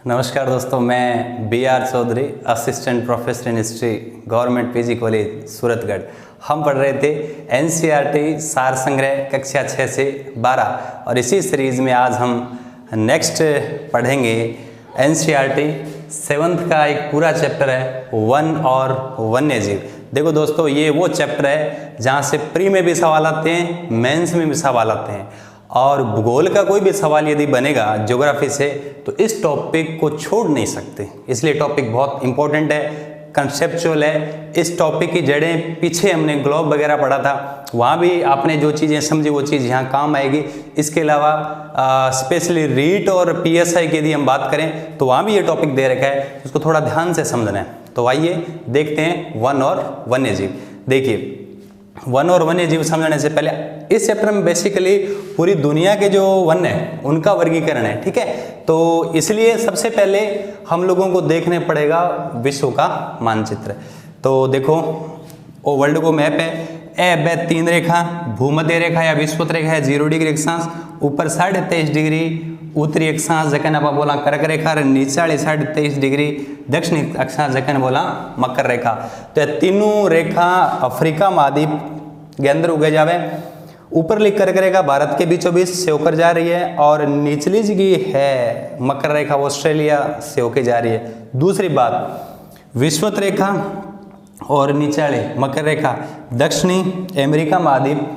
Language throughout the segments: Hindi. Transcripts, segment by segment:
नमस्कार दोस्तों, मैं BR Chaudhary, assistant professor in history, government PG college Suratgarh. हम पढ़ रहे थे NCERT सार संग्रह कक्षा 6 से 12 और इसी सीरीज़ में आज हम नेक्स्ट पढ़ेंगे NCERT 7th का एक पूरा चैप्टर है वन और वन्यजीव। देखो दोस्तों, ये वो चैप्टर है जहाँ से प्री में भी सवाल आते हैं, मेंस में भी सवाल आते हैं और भूगोल का कोई भी सवाल यदि बनेगा ज्योग्राफी से तो इस टॉपिक को छोड़ नहीं सकते। इसलिए टॉपिक बहुत इंपॉर्टेंट है, कंसेप्चुअल है। इस टॉपिक की जड़ें पीछे हमने ग्लोब वगैरह पढ़ा था, वहाँ भी आपने जो चीज़ें समझी वो चीज़ यहाँ काम आएगी। इसके अलावा स्पेशली रीट और PSI की यदि हम बात करें तो वहाँ भी ये टॉपिक दे रखा है, उसको थोड़ा ध्यान से समझना है। तो आइए देखते हैं वन और वन्यजीव। देखिए, वन और वन्य जीव समझने से पहले इस चैप्टर में बेसिकली पूरी दुनिया के जो वन है उनका वर्गीकरण है, ठीक है। तो इसलिए सबसे पहले हम लोगों को देखने पड़ेगा विश्व का मानचित्र। तो देखो, वो वर्ल्ड को मैप है, ए बे 3 रेखा, भूमध्य रेखा या विषुवत रेखा है 0 डिग्री अक्षांश, ऊपर 23.5 डिग्री उत्तरी अक्षांश जखन आप बोला कर्क रेखा, नीचाली 23.5 डिग्री दक्षिणी अक्षांश जखन बोला मकर रेखा। तो ये तीनों रेखा अफ्रीका महाद्वीप के अंदर उगे जावे। ऊपरली कर्क रेखा भारत के बीचों बीच से होकर जा रही है और निचली जी है मकर रेखा ऑस्ट्रेलिया से होकर जा रही है। दूसरी बात, विषुवत रेखा और निचाली मकर रेखा दक्षिणी अमेरिका महाद्वीप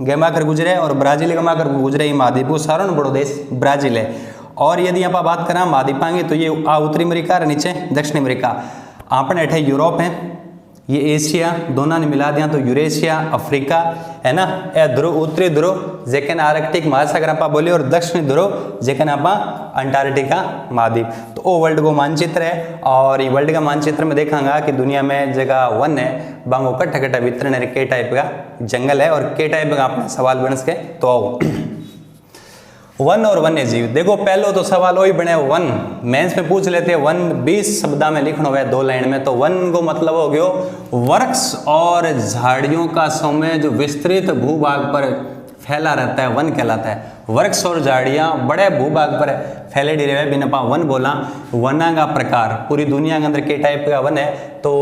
गमाकर गुजरे और ब्राजील गमाकर गुजरे। महाद्वीप को सारण बड़ो देश ब्राजील है। और यदि आप बात करें महाद्वीपांगे तो ये उत्तरी अमेरिका और नीचे दक्षिण अमेरिका। आपने अठे यूरोप है, ये एशिया, दोनों ने मिला दिया तो यूरेशिया, अफ्रीका है ना। ए ध्रुव, उत्तरी ध्रुव जेकन आर्कटिक महासागर आप बोले और दक्षिणी ध्रुव जेकन आप अंटार्कटिका महाद्वीप। तो वो वर्ल्ड को मानचित्र है और ये वर्ल्ड का मानचित्र में देखांगा कि दुनिया में जगह वन है बांगो कट्ठा कट्ठा वितरण है, के टाइप का जंगल है और के टाइप का आपने सवाल बन सके। तो आओ वन और वन्य जीव। देखो, पहलो तो सवाल वही बने वन, मेंस में पूछ लेते हैं वन 20 शब्दा में लिखना हुआ है 2 लाइन में। तो वन को मतलब हो गयो वृक्ष और झाड़ियों का समूह जो विस्तृत भूभाग पर फैला रहता है, वन कहलाता है। वृक्ष और झाड़ियां बड़े भूभाग पर फैलेडी रहे बिना वन बोला। वना का प्रकार पूरी दुनिया के अंदर के टाइप का वन है तो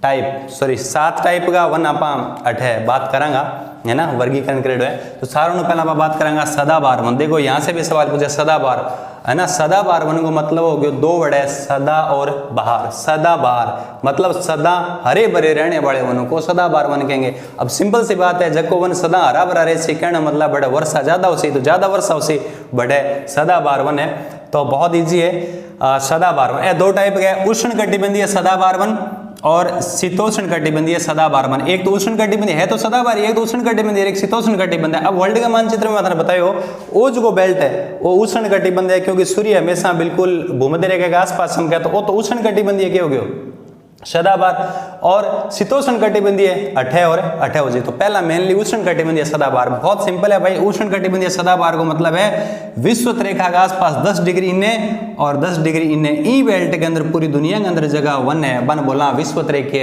7 टाइप का वन आप अठे बात करांगा, है ना, वर्गीकरण करेडो है। तो सारों पहला आप बात करेंगे सदाबहार वन। देखो, यहाँ से भी सवाल पूछे सदाबहार, है ना। सदाबहार वन को मतलब हो गया 2 वर्ड है, सदा और बहार। सदाबहार मतलब सदा हरे भरे रहने वाले वनों को सदाबहार वन कहेंगे। अब सिंपल सी बात है, जको वन सदा हरा भरा रहे से कहना मतलब बड़े वर्षा ज्यादा हो सी तो ज्यादा वर्षा हो सी बड़े सदाबहार वन है। तो बहुत ईजी है सदाबहार वन। 2 टाइप के उष्ण कटिबंधीय सदाबहार वन और शीतोष्ण कटिबंधीय सदाबहार वन। एक तो उष्ण कटिबंधीय है तो सदाबहार, एक तो उष्ण कटिबंधीय, एक शीतोष्ण कटिबंधीय। अब वर्ल्ड का मानचित्र में मतलब बताओ, वो जो बेल्ट है वो उष्ण कटिबंधीय है क्योंकि सूर्य हमेशा बिल्कुल भूमध्य रेखा के आसपास चमका, तो वो तो उष्ण कटिबंधीय क्या हो गया सदाबहार। और शीतोष्ण कटिबंधीय अठे और अठे हो जाए। तो पहला मेनली उष्ण कटिबंधीय सदाबहार बहुत सिंपल है भाई। उष्ण कटिबंधीय सदाबहार को मतलब है विषुवत रेखा के आसपास 10 डिग्री इन्हें और 10 डिग्री इन्हें। ई बेल्ट के अंदर पूरी दुनिया के अंदर जगह वन है, वन बोला विषुवत रेखे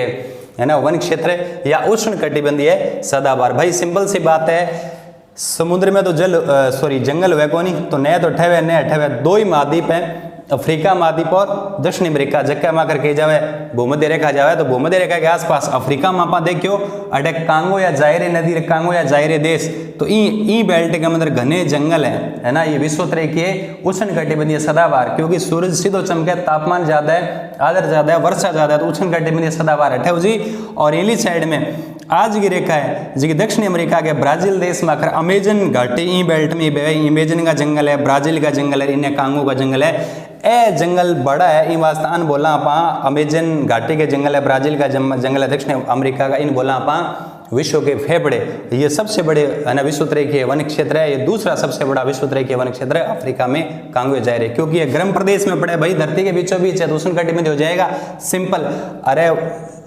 है ना, वन क्षेत्र या उष्ण कटिबंधीय सदाबहार। भाई सिंपल सी बात है, समुद्र में तो जंगल हुए को नहीं, तो नए तो ठहवे नए ठहवे 2 ही महाद्वीप है, अफ्रीका महाद्वीप और दक्षिण अमेरिका। जक्का मा करके जावे भूमध्य रेखा जावे तो भूमध्य रेखा के आसपास अफ्रीका में आप देखियो अटे कांगो या जायरे नदी, कांगो या जायरे देश। तो ई बेल्ट के अंदर घने जंगल है ना। ये विषुवत रेखीय उष्ण कटिबंधीय सदाबहार क्योंकि सूरज सीधो चमके, तापमान ज्यादा है, आर्द्रता ज्यादा है, वर्षा ज्यादा है, तो उष्ण कटिबंधीय सदाबहार अठे जी। और इली साइड में आज की रेखा है जी दक्षिण अमेरिका के ब्राजील देश में आकर अमेजन घाटी ई बेल्ट में अमेजन का जंगल है, ब्राजील का जंगल है, इन्हें कांगो का जंगल है। ए जंगल बड़ा है, इन वास्तान बोला आप अमेजन घाटी के जंगल है, ब्राजील का जंगल है, दक्षिण अमेरिका का इन बोला आप विश्व के फेफड़े। ये सबसे बड़े है ना विषुवत रेखीय वन क्षेत्र है। ये दूसरा सबसे बड़ा विषुवत रेखीय वन क्षेत्र है अफ्रीका में कांगो जायरे, क्योंकि ये गर्म प्रदेश में पड़े भाई, धरती के बीचों बीच है तो उष्ण कटिबंधीय हो जाएगा। सिंपल, अरे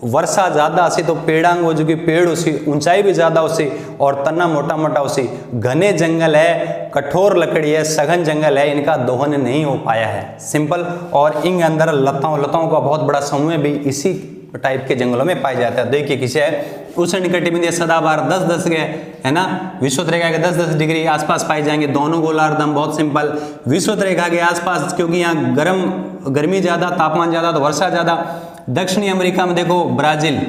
वर्षा ज्यादा होसी तो पेड़ांग हो जो कि पेड़ उसी ऊंचाई भी ज्यादा होसी और तना मोटा मोटा होसी। घने जंगल है, कठोर लकड़ी है, सघन जंगल है, इनका दोहन नहीं हो पाया है। सिंपल। और इन अंदर लताओं का बहुत बड़ा समूह भी इसी टाइप के जंगलों में पाया जाता है। देखिए किसे है, उष्णकटिबंधीय सदाबहार 10-10 के है ना, विषुवत रेखा के 10-10 डिग्री आसपास पाए जाएंगे। दोनों गोलार्धम बहुत सिंपल, विषुवत रेखा के आसपास, क्योंकि यहाँ गर्मी ज्यादा, तापमान ज्यादा तो वर्षा ज्यादा। दक्षिणी अमेरिका में देखो ब्राजील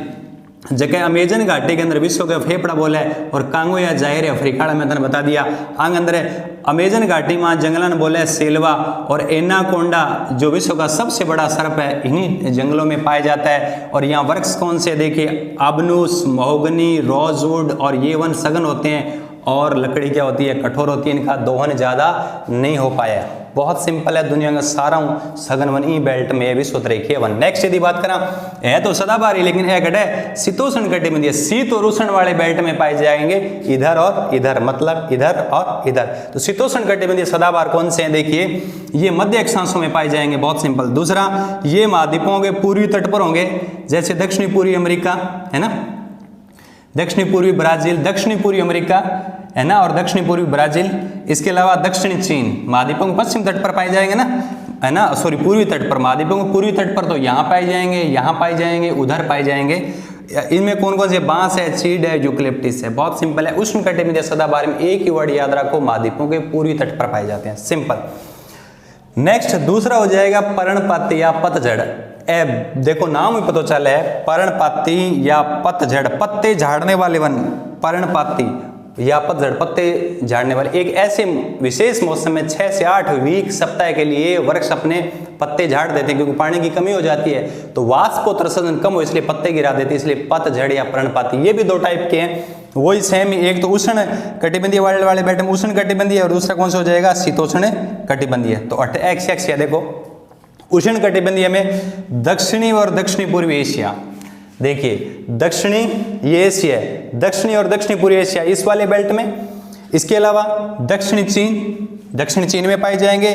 जगह अमेजन घाटी के अंदर विश्व का फेफड़ा बोला है, और कांगो या जाहिर अफ्रीका में तने बता दिया आंग अंदर अमेजन घाटी में जंगलन बोले सेल्वा, और एनाकोंडा जो विश्व का सबसे बड़ा सर्प है इन्हीं जंगलों में पाया जाता है। और यहाँ वृक्ष कौन से देखिए, अबनुस, महोगनी, रोजवुड, और ये वन सघन होते हैं, और लकड़ी क्या होती है, कठोर होती है, इनका दोहन ज्यादा नहीं हो पाया। बहुत सिंपल है, दुनिया का सारा सघन वन ई बेल्ट में विश्व रेखीय वन। नेक्स्ट यदि बात करा है तो सदाबहारी, लेकिन है घटे शीतोष्ण कटिबंधीय, शीत और उष्ण वाले बेल्ट में पाए जाएंगे, इधर और इधर, मतलब इधर और इधर। तो शीतोष्ण कटिबंधीय सदाबहार कौन से हैं, देखिए ये मध्य अक्षांशों में पाए जाएंगे, बहुत सिंपल। दूसरा, ये महाद्वीपों के पूर्वी तट पर होंगे, जैसे दक्षिणी पूर्वी अमेरिका है ना, दक्षिणी पूर्वी ब्राजील, दक्षिणी पूर्वी अमेरिका है ना, और दक्षिणी पूर्वी ब्राजील। इसके अलावा दक्षिणी चीन महाद्वीपों के पश्चिम तट पर पाए जाएंगे ना, है ना, सॉरी पूर्वी तट पर, महाद्वीपों के पूर्वी तट पर तो यहाँ पाए जाएंगे, यहाँ पाए जाएंगे, उधर पाए जाएंगे। इनमें कौन कौन से, बांस है, चीड़ है, यूकलिप्टिस है। बहुत सिंपल है, उष्णकटिबंधीय सदाबहार में एक ही वर्ड याद रखो, महाद्वीपों के पूर्वी तट पर पाए जाते हैं, सिंपल। नेक्स्ट दूसरा हो जाएगा पर्णपाती या पतझड़। देखो नाम ही पता चला है, पर्णपाती या पतझड़, पत्ते झाड़ने वाले वन, पर्णपाती या पतझड़, पत्ते झाड़ने वाले। एक ऐसे विशेष मौसम में 6 से 8 वीक सप्ताह के लिए वृक्ष अपने पत्ते झाड़ देते हैं, क्योंकि पानी की कमी हो जाती है, तो वाष्पोत्सर्जन कम हो इसलिए पत्ते गिरा देते हैं, इसलिए पतझड़ या पर्णपाती। ये भी दो टाइप के हैं, वही सेम, एक तो उष्ण कटिबंधीय वाले बेल्ट में उष्ण कटिबंधीय, और दूसरा कौन सा हो जाएगा, शीतोष्ण कटिबंधीय। तो एक्स देखो, उष्ण कटिबंधीय में दक्षिणी और दक्षिणी पूर्वी एशिया, देखिए दक्षिणी ये एशिया है, दक्षिणी और दक्षिणी पूर्वी एशिया इस वाले बेल्ट में। इसके अलावा दक्षिणी चीन में पाए जाएंगे,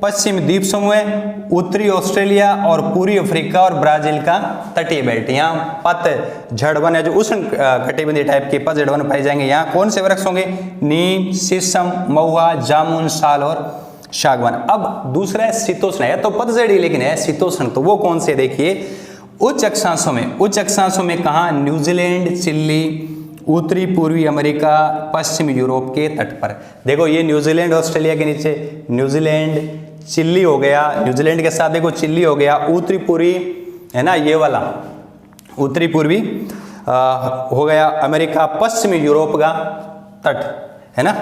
पश्चिमी द्वीप समूह, उत्तरी ऑस्ट्रेलिया और पूर्वी अफ्रीका और ब्राजील का तटीय बेल्ट। यहाँ पतझड़ वन है, जो उष्ण कटिबंधीय टाइप के पतझड़ वन पाए जाएंगे। यहाँ कौन से वृक्ष होंगे, नीम, शीशम, महुआ, जामुन, साल और सागवान। अब दूसरा है शीतोष्ण, है तो पतझड़ी लेकिन है शीतोष्ण, तो वो कौन से, देखिए उच्च अक्षांशों में कहा, न्यूजीलैंड, चिली, उत्तरी पूर्वी अमेरिका, पश्चिम यूरोप के तट पर। देखो ये न्यूजीलैंड ऑस्ट्रेलिया के नीचे न्यूजीलैंड, चिली हो गया, न्यूजीलैंड के साथ देखो चिली हो गया, उत्तरी पूर्वी है ना, ये वाला उत्तरी पूर्वी हो गया अमेरिका, पश्चिमी यूरोप का तट है ना,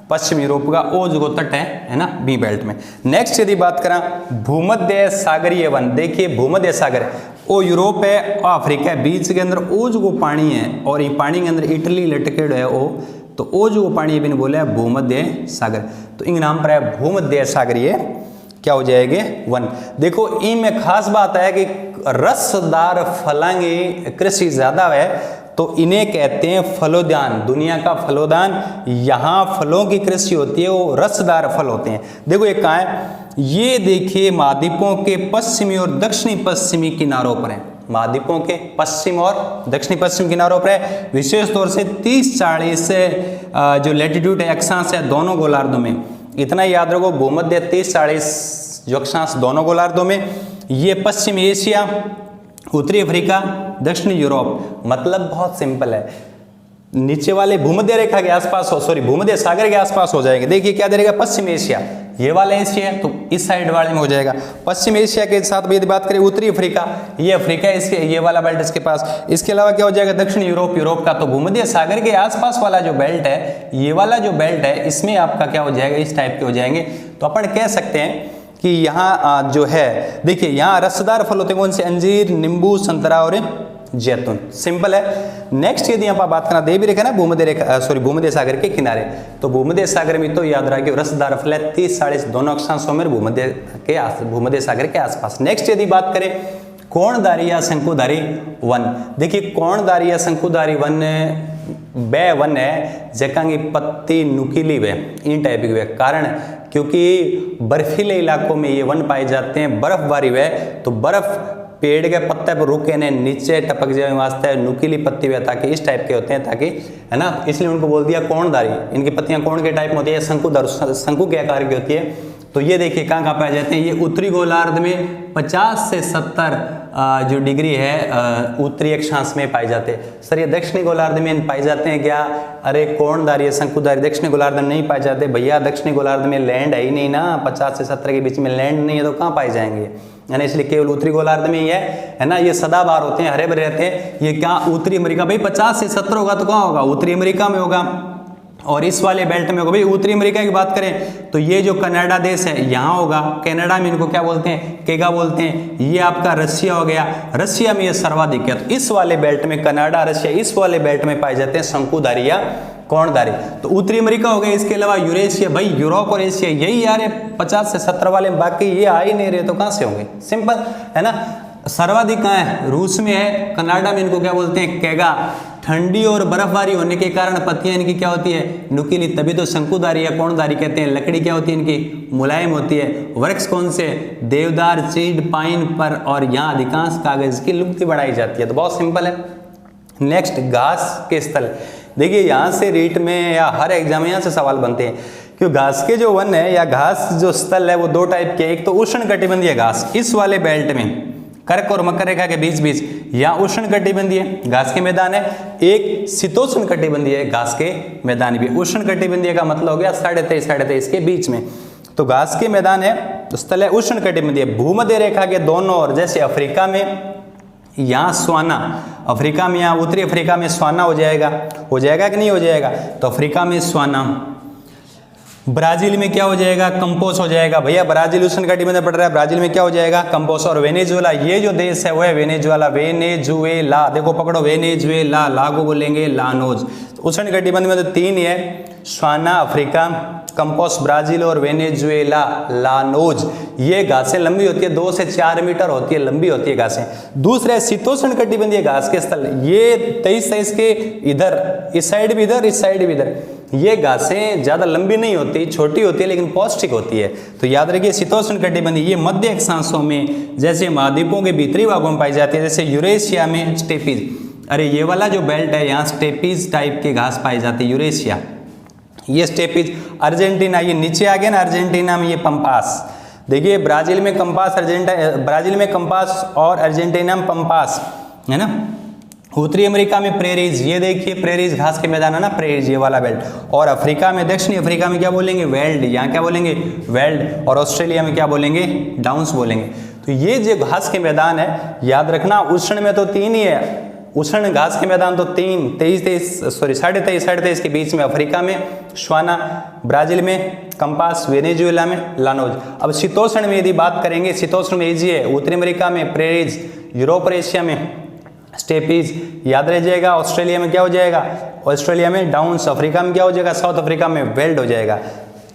पश्चिम यूरोप का ओ जो तट है ना, बी बेल्ट में। नेक्स्ट यदि बात करें भूमध्य सागरीय वन, देखिए भूमध्य सागर ओ यूरोप है और अफ्रीका है, बीच के अंदर ओ जो पानी है, और ये पानी के अंदर इटली लटकेड है ओ, तो ओ जो पानी भी बोला है भूमध्य सागर, तो इन नाम पर है भूमध्य सागरीय क्या हो जाएंगे, वन। देखो इनमें खास बात है कि रसदार फलांगी कृषि ज्यादा है, तो इन्हें कहते हैं फलोद्यान, दुनिया का फलोद्यान। यहाँ फलों की कृषि होती है, वो रसदार फल होते हैं। देखो ये कहाँ है, ये देखिए महाद्वीपों के पश्चिमी और दक्षिणी पश्चिमी किनारों पर है, महाद्वीपों के पश्चिम और दक्षिणी पश्चिम किनारों पर है। विशेष तौर से 30-40 जो लैटिट्यूड है, अक्षांश है, दोनों गोलार्धों में। इतना याद रखो, भूमध्य 30-40 जो अक्षांश दोनों गोलार्धों में, ये पश्चिमी एशिया, उत्तरी अफ्रीका, दक्षिणी यूरोप। मतलब बहुत सिंपल है, नीचे वाले भूमध्य रेखा के आसपास हो, सॉरी भूमध्य सागर के आसपास हो जाएंगे। देखिए क्या देगा, पश्चिम एशिया, ये वाला एशिया है तो इस साइड वाले में हो जाएगा। पश्चिम एशिया के साथ भी यदि बात करें उत्तरी अफ्रीका, ये अफ्रीका इसके, ये वाला बेल्ट इसके पास। इसके अलावा क्या हो जाएगा, दक्षिण यूरोप, यूरोप का। तो भूमध्य सागर के आसपास वाला जो बेल्ट है, ये वाला जो बेल्ट है, इसमें आपका क्या हो जाएगा, इस टाइप के हो जाएंगे। तो अपन कह सकते हैं कि यहाँ जो है, देखिए यहाँ रसदार फल होते हैं, कौन से, अंजीर, नींबू, संतरा और जैतून। सिंपल है। नेक्स्ट यदि यहाँ पर बात करना, दे भी रेखा ना भूमध्य रेखा, सॉरी भूमध्य सागर के किनारे, तो भूमध्य सागर में तो याद रखिए रसदार फल है 30-40 दोनों अक्षांशों में भूमध्य सागर के आसपास। नेक्स्ट यदि बात करें कोणधारी या शंकुधारी वन, देखिए कोणधारी या शंकुधारी वन वह वन है जहाँ की पत्ती नुकीली वे इन टाइप की वे, कारण क्योंकि बर्फीले इलाकों में ये वन पाए जाते हैं, बर्फबारी वे, तो बर्फ पेड़ के पत्ते पर रुके ने नीचे टपक जाए वास्ते नुकीली पत्ती वे, ताकि इस टाइप के होते हैं, ताकि है ना, इसलिए उनको बोल दिया कोणधारी। इनकी पत्तियां कोण के टाइप में होती है, शंकुधारी, शंकु के आकार की होती है, तो ये देखिए कहाँ कहाँ पाए जाते हैं, ये उत्तरी गोलार्ध में 50 से 70 जो डिग्री है उत्तरी अक्षांश में पाए जाते हैं। सर ये दक्षिणी गोलार्ध में पाए जाते हैं क्या? अरे कोणधारी शंकुधारी दक्षिणी गोलार्ध में नहीं पाए जाते भैया, दक्षिणी गोलार्ध में लैंड है ही नहीं ना, 50 से 70 के बीच में लैंड नहीं है तो कहाँ पाए जाएंगे, यानी इसलिए केवल उत्तरी गोलार्ध में ही है ना। ये सदाबहार होते हैं, हरे भरे रहते हैं। ये क्या उत्तरी अमेरिका, भाई 50 से 70 होगा तो कहाँ होगा? उत्तरी अमेरिका में होगा। और इस वाले बेल्ट में होगा। भाई उत्तरी अमेरिका की बात करें तो ये जो कनाडा देश है यहाँ होगा। कनाडा में इनको क्या बोलते हैं? केगा बोलते हैं। ये आपका रशिया हो गया, रशिया में ये सर्वाधिक है। तो इस वाले बेल्ट में कनाडा, रशिया, इस वाले बेल्ट में पाए जाते हैं शंकुधारी या कोणधारी। तो उत्तरी अमेरिका हो गया। इसके अलावा यूरेशिया, भाई यूरोप और एशिया यही यार 50 से 70 वाले, बाकी ये आ ही नहीं रहे तो कहाँ से होंगे? सिंपल है ना। सर्वाधिक कहाँ है? रूस में है। कनाडा में इनको क्या बोलते हैं? केगा। ठंडी और बर्फबारी होने के कारण पत्तियां इनकी क्या होती है? नुकीली, तभी तो शंकुधारी या कोणधारी कहते हैं। लकड़ी क्या होती है इनकी? मुलायम होती है। वृक्ष कौन से? देवदार, चीड़, पाइन पर, और यहाँ अधिकांश कागज की लुप्ति बढ़ाई जाती है। तो बहुत सिंपल है। नेक्स्ट, घास के स्थल। देखिए यहाँ से रीट में या हर एग्जाम में यहाँ से सवाल बनते हैं कि घास के जो वन है या घास जो स्थल है वो दो टाइप के। एक तो उष्ण कटिबंधीय घास, इस वाले बेल्ट में कर्क और मकर रेखा के बीच बीच यहाँ उष्ण कटिबंधीय घास के मैदान है। एक शीतोष्ण कटिबंधीय घास के मैदान भी। उष्ण कटिबंधीय का मतलब हो गया 23.5 के बीच में। तो घास के मैदान है, स्थल है उष्ण कटिबंधीय। भूमध्य रेखा के दोनों ओर, जैसे अफ्रीका में यहाँ स्वाना, अफ्रीका में यहाँ उत्तरी अफ्रीका में स्वाना हो जाएगा कि नहीं हो जाएगा? तो अफ्रीका में स्वाना। ब्राजील में क्या हो जाएगा? कंपोस हो जाएगा। भैया ब्राजील उष्ण कटिबंधीय पड़ रहा है, ब्राजील में क्या हो जाएगा? कंपोस। और वेनेजुएला, ये जो देश है वो है वेनेजुएला। वेनेजुएला, देखो पकड़ो, वेनेजुएला, ला को बोलेंगे लानोज। उष्ण कटिबंध में तो तीन ही है, स्वाना अफ्रीका, कंपोस ब्राजील और वेनेजुएला लानोज। ये घासें लंबी होती है, 2 से 4 मीटर होती है, लंबी होती है घासें। दूसरे शीतोष्ण कटिबंधीय घास के स्थल, ये 23 के इधर, इस साइड भी इधर, इस साइड भी इधर। ये घासें ज्यादा लंबी नहीं होती, छोटी होती है लेकिन पौष्टिक होती है। तो याद रखिए शीतोष्ण कटिबंधीय ये मध्य अक्षांशों में, जैसे महाद्वीपों के भीतरी भागों में पाई जाती है। जैसे यूरेशिया में स्टेपीज, अरे ये वाला जो बेल्ट है यहाँ स्टेपीज टाइप के घास पाई जाती है, यूरेशिया। ये स्टेपीज। अर्जेंटीना, ये नीचे आ गया ना, अर्जेंटीना में ये पंपास। देखिए ब्राजील में कंपास, ब्राजील में कंपास और अर्जेंटीना में पंपास, है ना। उत्तरी अमेरिका में प्रेरीज, ये देखिए प्रेरीज घास के मैदान है ना, प्रेरीज ये वाला बेल्ट। और अफ्रीका में, दक्षिणी अफ्रीका में क्या बोलेंगे? वेल्ड। यहाँ क्या बोलेंगे? वेल्ड। और ऑस्ट्रेलिया में क्या बोलेंगे? डाउन्स बोलेंगे। तो ये जो घास के मैदान है, याद रखना उष्ण में तो 3 ही है, उष्ण घास के मैदान तो 23.5 के बीच में अफ्रीका में स्वाना, ब्राजील में कंपास, वेनेजुएला में लानोज। अब शीतोष्ण में यदि बात करेंगे, शीतोष्ण में इजी है, उत्तरी अमेरिका में प्रेरीज, यूरोप और एशिया में स्टेपीज, याद रह जाएगा। ऑस्ट्रेलिया में क्या हो जाएगा? ऑस्ट्रेलिया में डाउन्स। अफ्रीका में क्या हो जाएगा? साउथ अफ्रीका में वेल्ड हो जाएगा।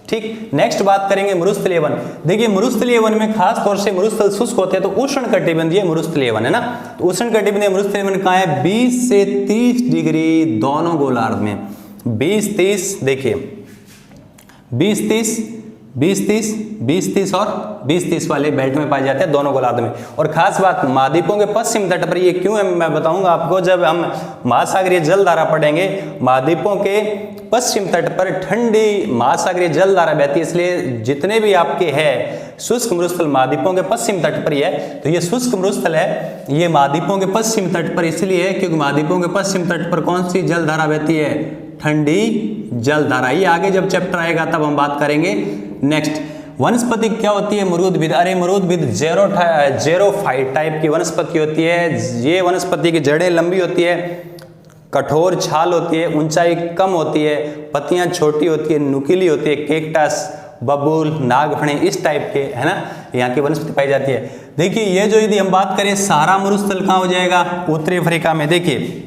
ठीक। नेक्स्ट बात करेंगे मरुस्थलीय वन। देखिए मरुस्थलीय वन में खास तौर से मरुस्थल शुष्क होते हैं, तो उष्ण कटिबंधीय मरुस्थलीय वन है ना। तो उष्ण कटिबंधीय मरुस्थलीय वन कहाँ है? 20 से 30 डिग्री दोनों गोलार्ध में। 20-30 देखिए 20-30 और 20-30 वाले बेल्ट में पाए जाते हैं दोनों गोलार्ध में। और खास बात, महाद्वीपों के पश्चिम तट पर ये क्यों है मैं बताऊंगा आपको जब हम महासागरीय जलधारा पढ़ेंगे। महाद्वीपों के पश्चिम तट पर ठंडी महासागरीय जलधारा बहती है, इसलिए जितने भी आपके है शुष्क मरुस्थल महाद्वीपों के पश्चिम तट पर ही है। तो ये शुष्क मरुस्थल है, ये महाद्वीपों के पश्चिम तट पर इसलिए है क्योंकि महाद्वीपों के पश्चिम तट पर कौन सी जलधारा बहती है? ठंडी जलधारा। ये आगे जब चैप्टर आएगा तब हम बात करेंगे। नेक्स्ट, वनस्पति क्या होती है? मरुद्भिद। अरे मरुद्भिद जेरोफाइट टाइप की वनस्पति होती है। ये वनस्पति की जड़ें लंबी होती है, कठोर छाल होती है, ऊंचाई कम होती है, पत्तियां छोटी होती है, नुकीली होती है। केक्टस, बबूल, नागफणी इस टाइप के, है ना, यहाँ की वनस्पति पाई जाती है। देखिए ये जो यदि हम बात करें सहारा मरुस्थल कहाँ हो जाएगा? उत्तरी अफ्रीका में। देखिए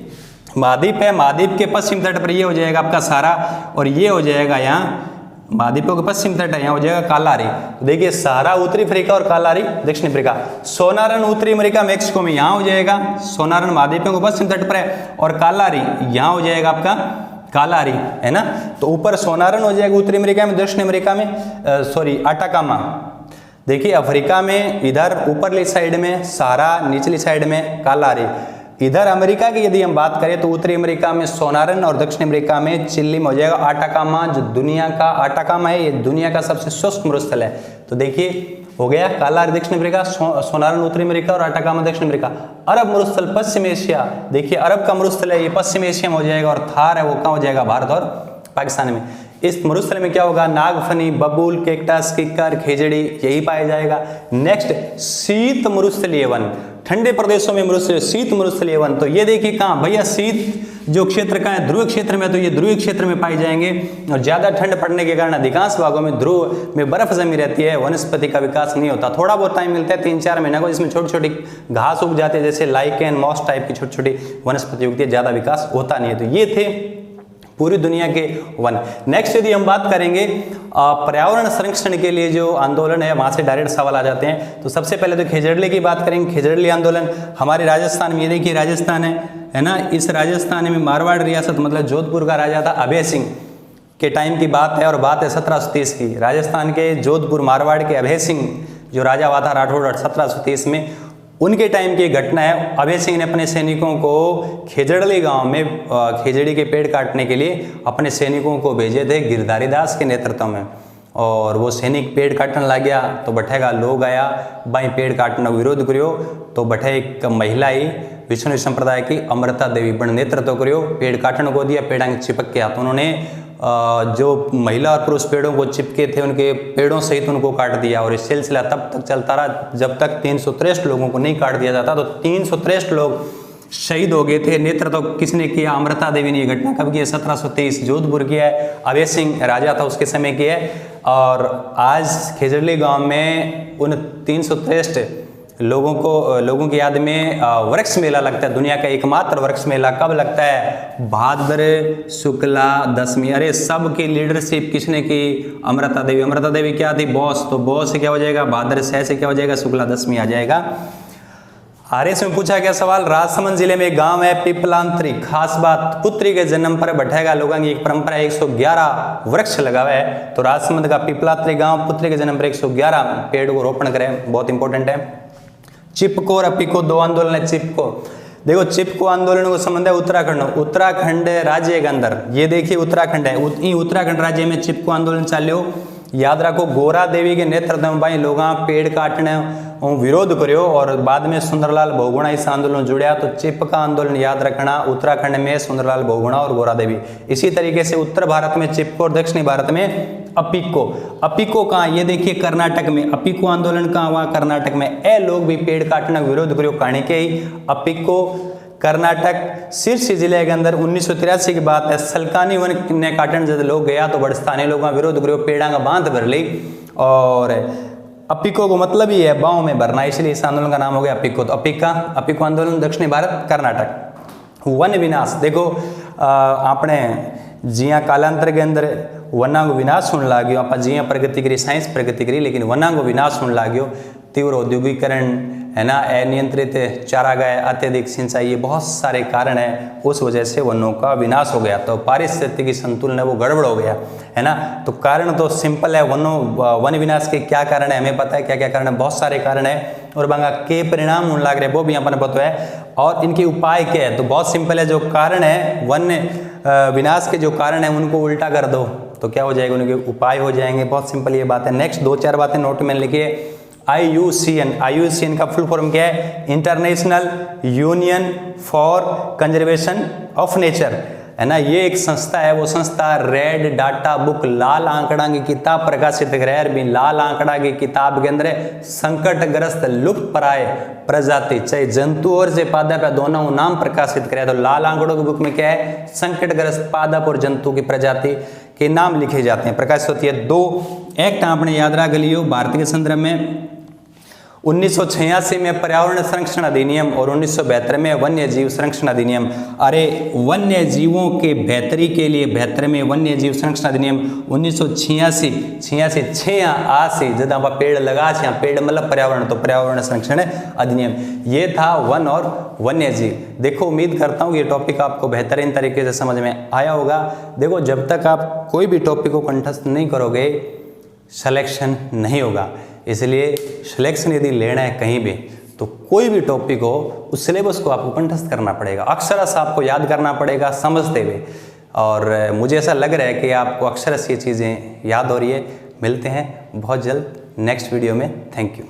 महाद्वीप है, महाद्वीप के पश्चिम तट पर ये हो जाएगा आपका सहारा, और ये हो जाएगा यहाँ महाद्वीपों के पश्चिम तट है, यहाँ हो जाएगा कालारी। तो देखिए सहारा उत्तरी अफ्रीका और कालारी दक्षिण अफ्रीका। सोनारन उत्तरी अमेरिका मैक्सिको में यहाँ हो जाएगा, सोनारन महाद्वीपों के पश्चिम तट पर है, और कालारी यहाँ हो जाएगा आपका कालारी, है ना। तो ऊपर सोनारन हो जाएगा उत्तरी अमेरिका में, दक्षिण अमेरिका में अटाकामा। देखिए अफ्रीका में इधर ऊपरली साइड में सहारा, निचली साइड में कालारी। इधर अमेरिका की यदि हम बात करें तो उत्तरी अमेरिका में सोनारन और दक्षिण अमेरिका में चिल्ली में हो जाएगा अटाकामा। जो दुनिया का अटाकामा है, ये दुनिया का सबसे शुष्क मरुस्थल है। तो देखिए हो गया काला दक्षिण अमेरिका, सोनारन उत्तरी अमेरिका और अटाकामा दक्षिण अमेरिका। अरब मरुस्थल पश्चिम एशिया, देखिए अरब का मरुस्थल है ये पश्चिम एशिया में हो जाएगा, और थार है वो कहाँ हो जाएगा, भारत और पाकिस्तान में। इस मरुस्थल में क्या होगा, नागफनी, बबूल, कैक्टस, किक्कर, खेजड़ी यही पाया जाएगा। नेक्स्ट शीत मरुस्थलीय वन, ठंडे प्रदेशों में मरुस्थलीय शीत मरुस्थलीय वन। तो ये देखिए कहाँ भैया, शीत जो क्षेत्र का है ध्रुव क्षेत्र में, तो ये ध्रुव क्षेत्र में पाए जाएंगे, और ज्यादा ठंड पड़ने के कारण अधिकांश भागों में ध्रुव में बर्फ जमी रहती है, वनस्पति का विकास नहीं होता। थोड़ा बहुत टाइम मिलता है 3-4 महीने को, जिसमें छोटी छोटी घास उग जाती है, जैसे लाइकेन, मॉस टाइप की छोटी छोटी वनस्पति उगती है, ज्यादा विकास होता नहीं है। तो ये थे पूरी दुनिया के वन। नेक्स्ट यदि हम बात करेंगे पर्यावरण संरक्षण के लिए जो आंदोलन है, वहां से डायरेक्ट सवाल आ जाते हैं। तो सबसे पहले तो खेजड़ले की बात करेंगे। खेजड़ले आंदोलन हमारे राजस्थान में, ये देखिए राजस्थान है ना, इस राजस्थान में मारवाड़ रियासत मतलब जोधपुर का राजा था अभय सिंह के टाइम की बात है, और बात है 1730 की। राजस्थान के जोधपुर मारवाड़ के अभय सिंह जो राजा हुआ था राठौड़ 1730 में, उनके टाइम की घटना है। अभय सिंह ने अपने सैनिकों को खेजड़ली गांव में खेजड़ी के पेड़ काटने के लिए अपने सैनिकों को भेजे थे गिरधारी दास के नेतृत्व में, और वो सैनिक पेड़ काटने लग गया तो बठेगा लोग आया भाई पेड़ काटने विरोध करियो, तो बठे एक महिला ही विष्णु संप्रदाय की अमृता देवी बन नेतृत्व करियो, पेड़ काटने को दिया, पेड़ चिपक गया। तो उन्होंने जो महिला और पुरुष पेड़ों को चिपके थे उनके पेड़ों सहित उनको काट दिया, और इस सिलसिला तब तक चलता रहा जब तक 363 लोगों को नहीं काट दिया जाता। तो 363 लोग शहीद हो गए थे। नेतृत्व किसने किया, अमृता देवी ने। ये घटना कब की है, 1723 जोधपुर की है। अभय सिंह राजा था उसके समय की है। और आज खेजड़ली गांव में उन 363 लोगों की याद में वृक्ष मेला लगता है, दुनिया का एकमात्र वृक्ष मेला। कब लगता है, भाद्र शुक्ला दशमी। अरे सब की लीडरशिप किसने की, अमृता देवी। अमृता देवी क्या थी, बॉस। तो बॉस से क्या हो जाएगा, भाद्र से क्या हो जाएगा, शुक्ला दशमी आ जाएगा। आरएस में पूछा गया सवाल, राजसमंद जिले में गांव है पिपलांतरी। खास बात, पुत्री के जन्म पर बैठेगा लोगों की एक परंपरा 111 वृक्ष लगावा है। तो राजसमंद का पिपलांतरी गांव पुत्री के जन्म पर 111 पेड़ को रोपण करें, बहुत इंपॉर्टेंट है। चिपको और अपिको दो आंदोलन है। चिपको देखो, चिपको आंदोलन को संबंध है उत्तराखंड राज्य के अंदर। ये देखिए उत्तराखंड है, उत्तराखंड राज्य में चिपको आंदोलन चाल्यो। याद रखो, गोरा देवी के नेतृत्व में भाई लोग पेड़ काटने विरोध करियो, और बाद में सुंदरलाल बहुगुणा इस आंदोलन जुड़िया। तो चिपका आंदोलन याद रखना, उत्तराखंड में सुंदरलाल बहुगुणा और गोरा देवी। इसी तरीके से उत्तर भारत में चिपको और दक्षिणी भारत में अपिको। अपिको कहाँ, ये देखिए कर्नाटक में। अपिको आंदोलन कहाँ हुआ, कर्नाटक में। ए लोग भी पेड़ काटना विरोध करियो कहानी के ही। अपिको कर्नाटक सिरसी जिले के अंदर 1983 की बात है। सलकानी वन ने काटन जब लोग गया तो बड़े स्थानीय लोग विरोध करियो, पेड़ा का बांध भर ली। और अपिको को मतलब ही है बाँव में भरना, इसलिए इस आंदोलन का नाम हो गया अपिको। तो अपिको आंदोलन दक्षिणी भारत कर्नाटक। वन विनाश देखो, आपने जिया कालांतर के अंदर वना को विनाश होने लाग्यो। आप जिया प्रगति करी, साइंस प्रगति करी, लेकिन वना को विनाश होने लाग्यो। तीव्र औद्योगिकरण है ना, अनियंत्रित चारागाह, अत्यधिक सिंचाई, ये बहुत सारे कारण है, उस वजह से वनों का विनाश हो गया। तो पारिस्थितिकी संतुलन है वो गड़बड़ हो गया है ना। तो कारण तो सिंपल है, वन विनाश के क्या कारण है हमें पता है, क्या क्या कारण है, बहुत सारे कारण है, और बांगा के परिणाम होने लग रहे वो भी अपन पता है। और इनके उपाय क्या है, तो बहुत सिंपल है। जो कारण है वन विनाश के जो कारण है उनको उल्टा कर दो तो क्या हो जाएगा, उनके उपाय हो जाएंगे। बहुत सिंपल ये बात है। नेक्स्ट 2-4 बातें नोट में लिखिए। IUCN का फुल फॉर्म क्या है, international union for conservation of nature है ना। ये एक संस्था है, वो संस्था रेड डाटा बुक, लाल आंकड़ा की किताब प्रकाशित करे। भी लाल आंकड़ा की किताब के अंदर संकटग्रस्त लुप्त प्राय प्रजाति, चाहे जंतु और से पादप है, दोनों नाम प्रकाशित करे। तो लाल आंकड़ों की बुक में क्या है, संकटग्रस्त पादप और जंतु की प्रजाति के नाम लिखे जाते हैं, प्रकाशित होती है। 2 एक्ट आपने याद रख लियो भारतीय संदर्भ में। 1986 में पर्यावरण संरक्षण अधिनियम और 1972 में वन्य जीव संरक्षण अधिनियम। अरे वन्य जीवों के बेहतरी के लिए 72 में वन्य जीव संरक्षण अधिनियम। 1986 जब आप पेड़ लगा, पेड़ मतलब पर्यावरण, तो पर्यावरण संरक्षण अधिनियम। ये था वन और वन्य जीव। देखो, उम्मीद करता हूँ ये टॉपिक आपको बेहतरीन तरीके से समझ में आया होगा। देखो, जब तक आप कोई भी टॉपिक को कंठस्थ नहीं करोगे सिलेक्शन नहीं होगा। इसलिए सिलेक्शन यदि लेना है कहीं भी, तो कोई भी टॉपिक हो उस सिलेबस को आपको कंठस्थ करना पड़ेगा, अक्षरश आपको याद करना पड़ेगा समझते हुए। और मुझे ऐसा लग रहा है कि आपको अक्षरश ये चीज़ें याद हो रही है। मिलते हैं बहुत जल्द नेक्स्ट वीडियो में। Thank you.